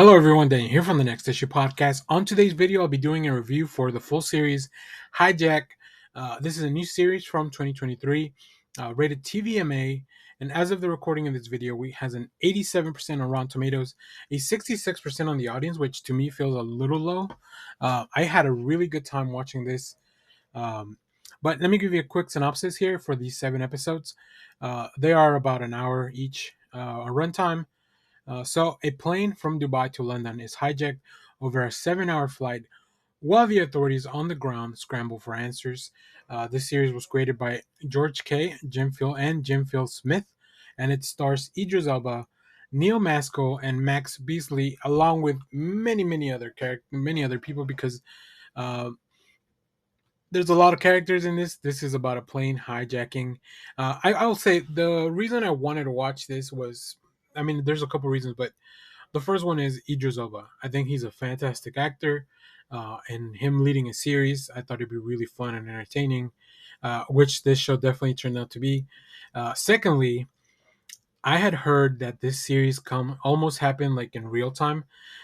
Hello everyone, Daniel here from the Next Issue Podcast. On today's video, I'll be doing a review for the full series, HIJACK. This is a new series from 2023, rated TVMA, and as of the recording of this video, we has an 87% on Rotten Tomatoes, a 66% on the audience, which to me feels a little low. I had a really good time watching this, but let me give you a quick synopsis here for these 7 episodes. They are about an hour each, a runtime. So, a plane from Dubai to London is hijacked over a 7 hour flight while the authorities on the ground scramble for answers. This series was created by George K., Jim Phil Smith, and it stars Idris Elba, Neil Maskell, and Max Beasley, along with many other people, because uh, there's a lot of characters in this. This is about a plane hijacking. I will say the reason I wanted to watch this was, I mean, there's a couple reasons, but the first one is Idris Elba. I think he's a fantastic actor, and him leading a series, I thought it'd be really fun and entertaining, which this show definitely turned out to be. Secondly, I had heard that this series come almost happened like in real time,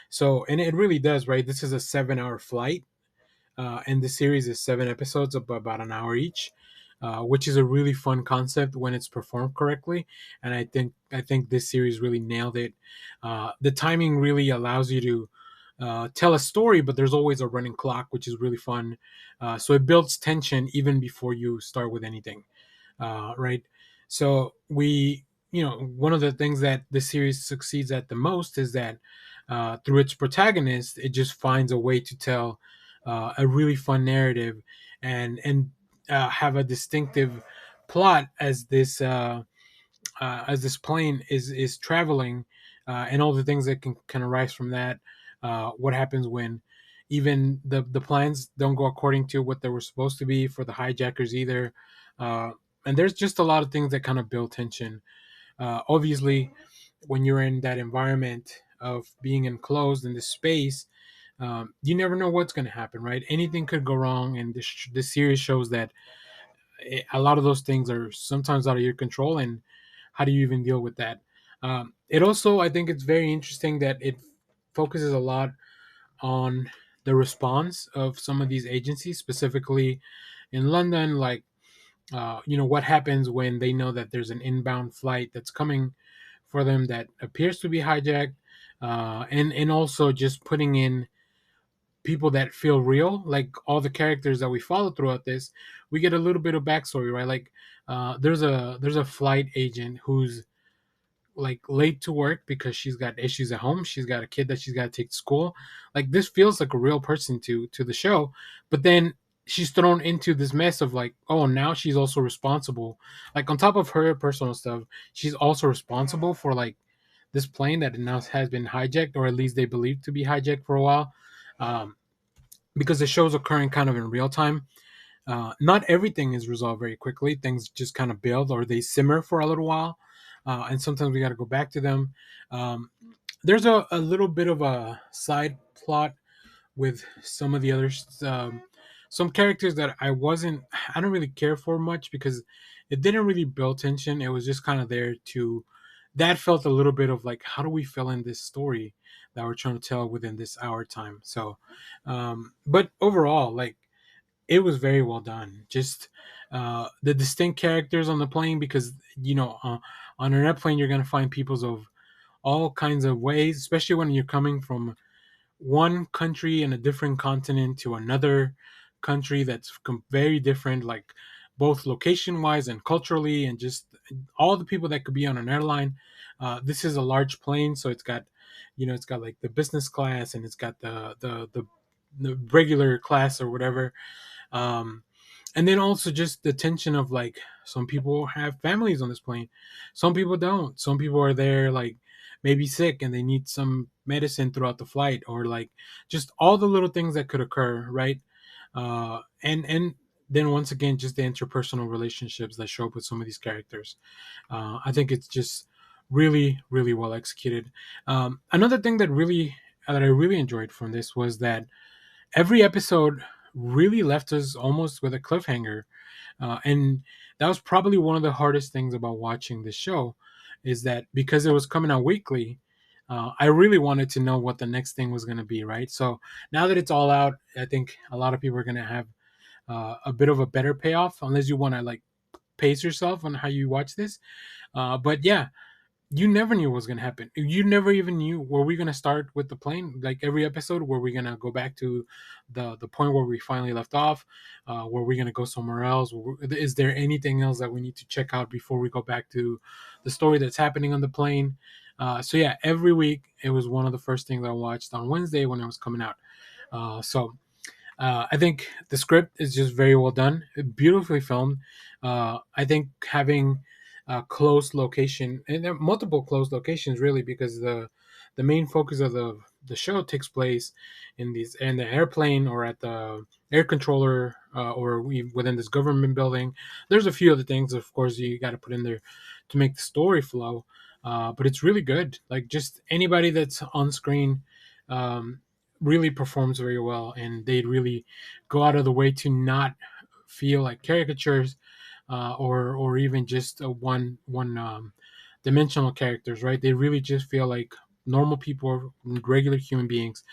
so and it really does, right? This is a 7 hour flight, and the series is 7 episodes of about an hour each, which is a really fun concept when it's performed correctly. And I think this series really nailed it. The timing really allows you to tell a story, but there's always a running clock, which is really fun. So it builds tension even before you start with anything, right? So one of the things that the series succeeds at the most is that through its protagonist, it just finds a way to tell a really fun narrative and have a distinctive plot as this plane is traveling, and all the things that can arise from that. What happens when even the plans don't go according to what they were supposed to be for the hijackers either. And there's just a lot of things that kind of build tension. Obviously, when you're in that environment of being enclosed in this space, you never know what's going to happen, right? Anything could go wrong, and this series shows that a lot of those things are sometimes out of your control, and how do you even deal with that? It also, I think, it's very interesting that it focuses a lot on the response of some of these agencies, specifically in London, like what happens when they know that there's an inbound flight that's coming for them that appears to be hijacked, and also just putting in people that feel real, like all the characters that we follow throughout this. We get a little bit of backstory, right? Like there's a flight agent who's like late to work because she's got issues at home. She's got a kid that she's got to take to school. Like, this feels like a real person to the show, but then she's thrown into this mess of like, oh, now she's also responsible. Like, on top of her personal stuff, she's also responsible for like this plane that now has been hijacked, or at least they believe to be hijacked for a while. Um, because the show's occurring kind of in real time. Not everything is resolved very quickly. Things just kind of build, or they simmer for a little while, and sometimes we got to go back to them. Um, there's a little bit of a side plot with some of the others, some characters that I don't really care for much, because it didn't really build tension. It was just kind of there to, that felt a little bit of like, how do we fill in this story that we're trying to tell within this hour time? So, but overall, like, it was very well done. Just the distinct characters on the plane, because on an airplane you're going to find peoples of all kinds of ways, especially when you're coming from one country in a different continent to another country that's very different, like both location wise and culturally, and just all the people that could be on an airline. This is a large plane, so it's got like the business class, and it's got the regular class or whatever. um, and then also just the tension of like, some people have families on this plane, some people don't. Some people are there like maybe sick and they need some medicine throughout the flight, or like just all the little things that could occur, right? And then once again, just the interpersonal relationships that show up with some of these characters. I think it's just really, really well executed. Another thing that I really enjoyed from this was that every episode really left us almost with a cliffhanger, and that was probably one of the hardest things about watching this show, is that because it was coming out weekly, I really wanted to know what the next thing was going to be, right? So now that it's all out, I think a lot of people are going to have a bit of a better payoff, unless you want to like pace yourself on how you watch this. But yeah, you never knew what was gonna happen. You never even knew, were we gonna start with the plane like every episode? Were we gonna go back to the point where we finally left off? Were we gonna go somewhere else? Is there anything else that we need to check out before we go back to the story that's happening on the plane? So yeah, every week it was one of the first things I watched on Wednesday when it was coming out. So I think the script is just very well done, beautifully filmed. I think having a close location, and there are multiple close locations really, because the main focus of the show takes place in the airplane, or at the air controller, or within this government building. There's a few other things, of course, you got to put in there to make the story flow. But it's really good. Like, just anybody that's on screen. Um, Really performs very well, and they really go out of the way to not feel like caricatures, or even just one dimensional characters, right? They really just feel like normal people, regular human beings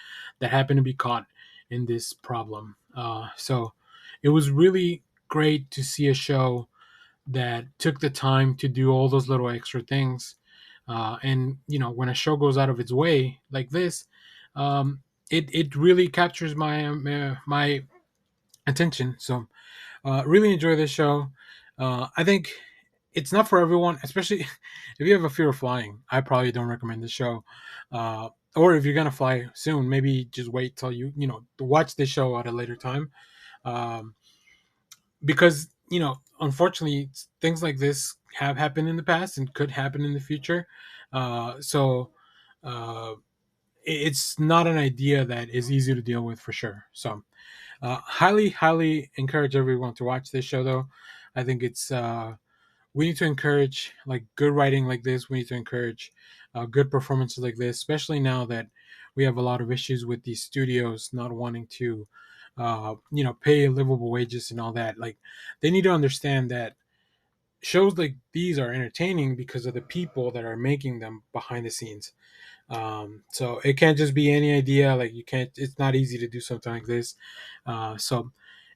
that happen to be caught in this problem. So it was really great to see a show that took the time to do all those little extra things. And when a show goes out of its way like this, it really captures my attention. So really enjoy this show. I think it's not for everyone, especially if you have a fear of flying. I probably don't recommend this show. Or if you're gonna fly soon, maybe just wait till to watch this show at a later time. Um, because unfortunately, things like this have happened in the past and could happen in the future. So uh, it's not an idea that is easy to deal with, for sure. So highly encourage everyone to watch this show, though. I think it's we need to encourage like good writing like this. We need to encourage good performances like this, especially now that we have a lot of issues with these studios not wanting to pay livable wages and all that. Like, they need to understand that shows like these are entertaining because of the people that are making them behind the scenes. So it can't just be any idea. Like, you can't. It's not easy to do something like this. So,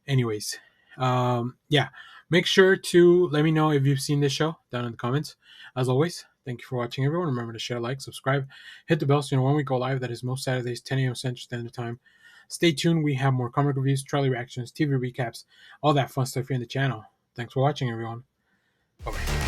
anyways, yeah. Make sure to let me know if you've seen this show down in the comments. As always, thank you for watching, everyone. Remember to share, like, subscribe, hit the bell so you know when we go live. That is most Saturdays, 10 a.m. Central Standard Time. Stay tuned. We have more comic reviews, trailer reactions, TV recaps, all that fun stuff here in the channel. Thanks for watching, everyone. Bye bye.